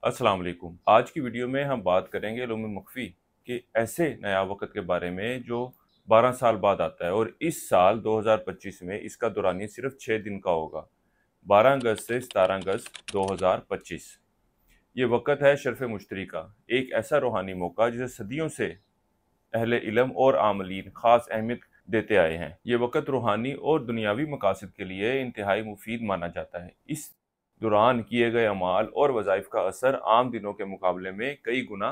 अस्सलाम वालेकुम। आज की वीडियो में हम बात करेंगे इल्म मख्फी के ऐसे नया वक़्त के बारे में जो 12 साल बाद आता है और इस साल 2025 में इसका दौरानिया सिर्फ 6 दिन का होगा। 12 अगस्त से 17 अगस्त 2025। ये वक़्त है शर्फ़ मुश्तरी का, एक ऐसा रूहानी मौका जिसे सदियों से अहले इल्म और आमलीन ख़ास अहमियत देते आए हैं। ये वक़्त रूहानी और दुनियावी मकासद के लिए इंतहाई मुफीद माना जाता है। इस दौरान किए गए अमाल और वज़ाइफ का असर आम दिनों के मुकाबले में कई गुना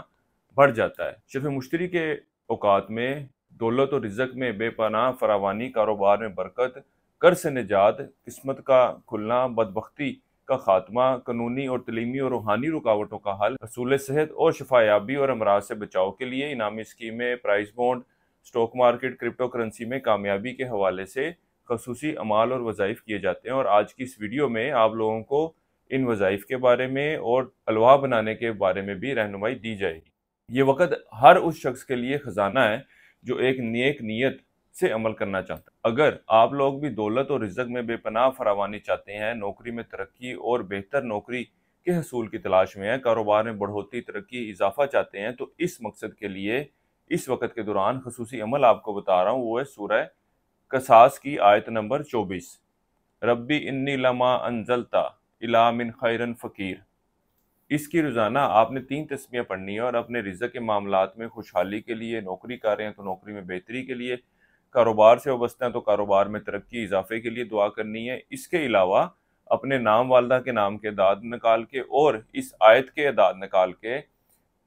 बढ़ जाता है। शर्फ़ मुश्तरी के औकात में दौलत और रिज़्क़ में बेपनाह फरावानी, कारोबार में बरकत, कर्ज़ से निजात, किस्मत का खुलना, बदबख्ती का खात्मा, कानूनी और तलीमी और रूहानी रुकावटों का हल, हसूल सेहत और शफायाबी और अमराज से बचाव के लिए इनामी स्कीमें, price bond, stock market, crypto currency में कामयाबी के हवाले से खसूसी अमाल और वज़ाइफ किए जाते हैं। और आज की इस वीडियो में आप लोगों को इन वज़ाइफ के बारे में और अलवा बनाने के बारे में भी रहनुमाई दी जाएगी। ये वक़्त हर उस शख्स के लिए ख़जाना है जो एक नेक नीयत से अमल करना चाहता है। अगर आप लोग भी दौलत और रिज़्क़ में बेपनाह फरावानी चाहते हैं, नौकरी में तरक्की और बेहतर नौकरी के हसूल की तलाश में हैं, कारोबार में बढ़ोतरी, तरक्की, इजाफा चाहते हैं, तो इस मकसद के लिए इस वक़्त के दौरान खसूसी अमल आपको बता रहा हूँ, वो है सूरह कसास की आयत नंबर 24। रब्बी इन्नी लमा अंजलता इला मिन खैरन फ़कीर। इसकी रोज़ाना आपने 3 तस्बीहें पढ़नी है और अपने रिज़्क़ के मामलात में खुशहाली के लिए, नौकरी कर रहे हैं तो नौकरी में बेहतरी के लिए, कारोबार से वाबस्ता हैं तो कारोबार में तरक्की इजाफे के लिए दुआ करनी है। इसके अलावा अपने नाम वालदा के नाम के दाद निकाल के और इस आयत के दाद निकाल के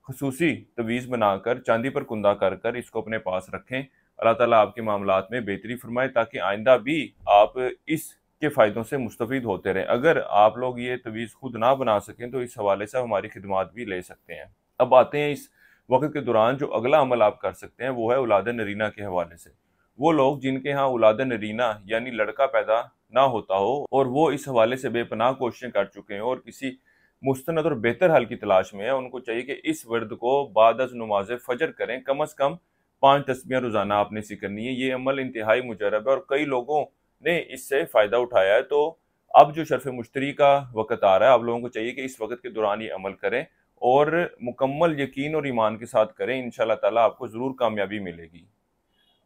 खसूसी तवीज़ बनाकर चांदी पर कुंदा कर कर इसको अपने पास रखें। अल्लाह ताला आपके मामलात में बेहतरी फरमाए ताकि आइंदा भी आप इसके फ़ायदों से मुस्तफ़ीद होते रहें। अगर आप लोग ये तवीज़ खुद ना बना सकें तो इस हवाले से हमारी खिदमात भी ले सकते हैं। अब आते हैं इस वक़्त के दौरान जो अगला अमल आप कर सकते हैं वो है औलाद नरीना के हवाले से। वो लोग जिनके यहाँ औलाद नरीना यानी लड़का पैदा ना होता हो और वो इस हवाले से बेपनाह कोशिशें कर चुके हैं और किसी मुस्तनद और बेहतर हल की तलाश में है, उनको चाहिए कि इस वर्द को बाद अज़ नमाज़ फ़जर करें। कम अज़ कम 5 तस्बीहें रोज़ाना आपने इसी करनी है। ये अमल इंतहाई मुजरब है और कई लोगों ने इससे फ़ायदा उठाया है। तो अब जो शर्फ़ मुश्तरी का वक़्त आ रहा है, आप लोगों को चाहिए कि इस वक़्त के दौरान ये अमल करें और मुकम्मल यकीन और ईमान के साथ करें। इंशाअल्लाह ताला आपको ज़रूर कामयाबी मिलेगी।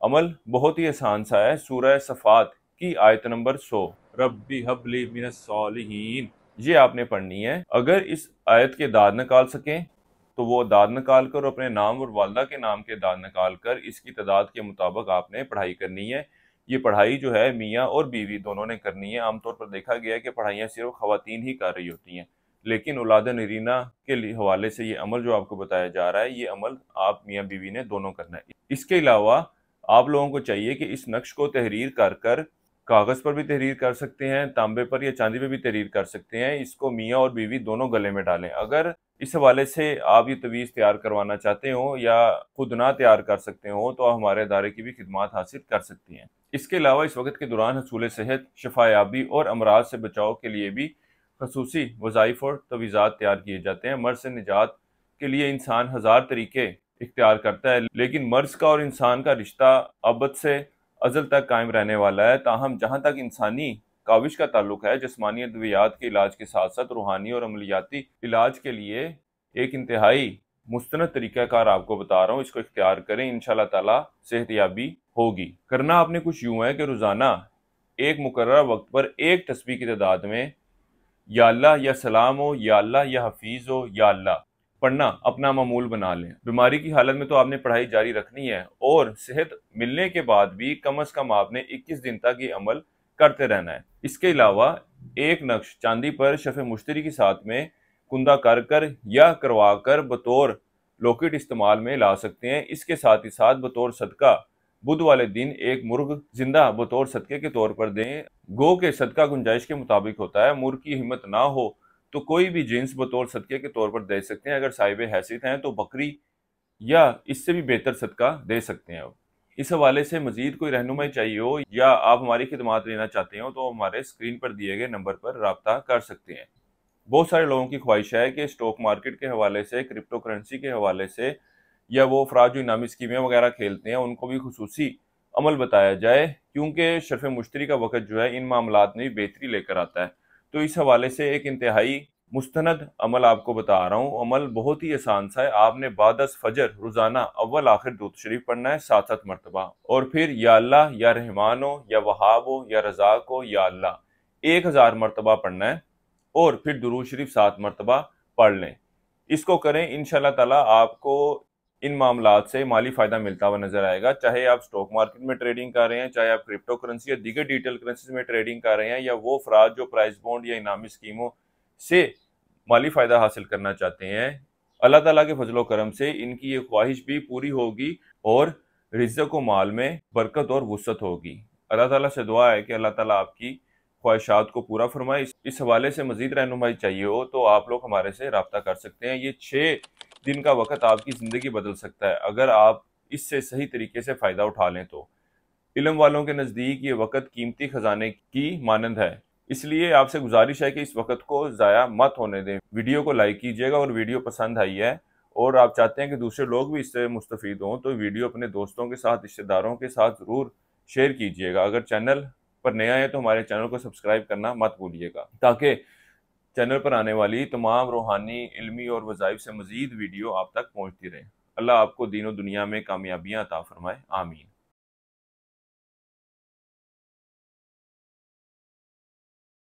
अमल बहुत ही आसान सा है। सूरह सफ़ात की आयत नंबर 100, रब्बी हबली मिनस सालिहीन, ये आपने पढ़नी है। अगर इस आयत के दाद निकाल सकें तो वो दाद निकाल कर अपने नाम और वालदा के नाम के दाद निकाल कर इसकी तादाद के मुताबिक आपने पढ़ाई करनी है। ये पढ़ाई जो है मियाँ और बीवी दोनों ने करनी है। आमतौर पर देखा गया है कि पढ़ाइयाँ सिर्फ ख़वातीन ही कर रही होती हैं, लेकिन औलाद नरीना के हवाले से ये अमल जो आपको बताया जा रहा है, ये अमल आप मियाँ बीवी ने दोनों करना है। इसके अलावा आप लोगों को चाहिए कि इस नक्श को तहरीर कर कर कागज़ पर भी तहरीर कर सकते हैं, तांबे पर या चांदी पे भी तहरीर कर सकते हैं। इसको मियाँ और बीवी दोनों गले में डालें। अगर इस हवाले से आप ये तवीज़ तैयार करवाना चाहते हो या खुद ना तैयार कर सकते हो तो हमारे अदारे की भी खिदमात हासिल कर सकती हैं। इसके अलावा इस वक़्त के दौरान हसूल सेहत, शफायाबी और अमराज से बचाव के लिए भी खसूसी वज़ाइफ और तवीज़ात तैयार किए जाते हैं। मर्ज़ से निजात के लिए इंसान हज़ार तरीके इख्तियार करता है, लेकिन मर्ज़ का और इंसान का रिश्ता अबद से अज़ल तक कायम रहने वाला है। ताहम जहाँ तक इंसानी काविश का ताल्लुक है, जिस्मानी अद्वियात के इलाज के साथ साथ रूहानी और अमलियाती इलाज के लिए एक इंतहाई मुस्तनद तरीक़ाकार आपको बता रहा हूँ। इसको इख्तियार करें, इंशाअल्लाह ताला सेहतयाबी होगी। करना आपने कुछ यूँ है कि रोज़ाना एक मुकर्रर वक्त पर एक तस्बीह की तादाद में या अल्लाह या सलाम हो, या अल्लाह या हफीज़ हो, या अल्लाह पढ़ना अपना मामूल बना लें। बीमारी की हालत में तो आपने पढ़ाई जारी रखनी है और सेहत मिलने के बाद भी कम अज़ कम आपने 21 दिन तक ये अमल करते रहना है। इसके अलावा एक नक्श चांदी पर शफ़े मुश्तरी के साथ में कुंदा कर कर या करवा कर बतौर लॉकेट इस्तेमाल में ला सकते हैं। इसके साथ ही साथ बतौर सदका बुध वाले दिन एक मुर्ग जिंदा बतौर सदके के तौर पर दें। गो के सदका गुंजाइश के मुताबिक होता है। मुर्ग की हिम्मत ना हो तो कोई भी जिन्स बतौर सदके के तौर पर दे सकते हैं। अगर साहिब हैसियत हैं तो बकरी या इससे भी बेहतर सदका दे सकते हैं। इस हवाले से मजीद कोई रहनुमाई चाहिए हो या आप हमारी खिदमात लेना चाहते हो तो हमारे स्क्रीन पर दिए गए नंबर पर राब्ता कर सकते हैं। बहुत सारे लोगों की ख्वाहिश है कि स्टॉक मार्केट के हवाले से, क्रिप्टो करेंसी के हवाले से या वो अफराद जो इनामी स्कीमें वगैरह खेलते हैं उनको भी खुसूसी अमल बताया जाए, क्योंकि शर्फ़ मुश्तरी का वक़्त जो है इन मामलात में भी बेहतरी लेकर आता है। तो इस हवाले से एक इंतहाई مستند عمل آپ کو بتا رہا ہوں، عمل بہت ہی آسان سا ہے۔ آپ نے بعد از فجر روزانہ اول آخر درود شریف پڑھنا ہے 7 مرتبہ، اور پھر یا اللہ یا رحمان ہو یا وہاب ہو یا رزاق ہو یا اللہ 1000 مرتبہ پڑھنا ہے، اور پھر درود شریف 7 مرتبہ پڑھ لیں۔ اس کو کریں، انشاءاللہ تعالیٰ آپ کو ان معاملات سے مالی فائدہ ملتا ہوا نظر آئے گا، چاہے آپ سٹاک مارکیٹ میں ٹریڈنگ کر رہے ہیں، چاہے آپ کرپٹو کرنسی یا دیگر ڈیجیٹل کرنسیز میں ٹریڈنگ کر رہے ہیں، یا وہ افراد جو پرائز بونڈ یا انعامی اسکیموں سے مالی فائدہ حاصل کرنا چاہتے ہیں۔ اللہ تعالیٰ کے فضل و کرم سے ان کی یہ خواہش بھی پوری ہوگی اور رزق و مال میں برکت اور وسعت ہوگی۔ اللہ تعالیٰ سے دعا ہے کہ اللہ تعالیٰ آپ کی خواہشات کو پورا فرمائے۔ اس حوالے سے مزید رہنمائی چاہیے ہو تو آپ لوگ ہمارے سے رابطہ کر سکتے ہیں۔ یہ 6 دن کا وقت آپ کی زندگی بدل سکتا ہے اگر آپ اس سے صحیح طریقے سے فائدہ اٹھا لیں تو۔ علم والوں کے نزدیک یہ وقت قیمتی خزانے کی مانند ہے، اس لیے آپ سے گزارش ہے کہ اس وقت کو ضائع مت ہونے دیں۔ ویڈیو کو لائک کیجیے گا، اور ویڈیو پسند آئی ہے اور آپ چاہتے ہیں کہ دوسرے لوگ بھی اس سے مستفید ہوں تو ویڈیو اپنے دوستوں کے ساتھ، رشتہ داروں کے ساتھ ضرور شیئر کیجیے گا۔ اگر چینل پر نیا ہے تو ہمارے چینل کو سبسکرائب کرنا مت بھولیے گا، تاکہ چینل پر آنے والی تمام روحانی، علمی اور وظائف سے مزید ویڈیو آپ تک پہنچتی رہے۔ اللہ آپ کو دین و دنیا میں کامیابیاں عطا فرمائے، آمین۔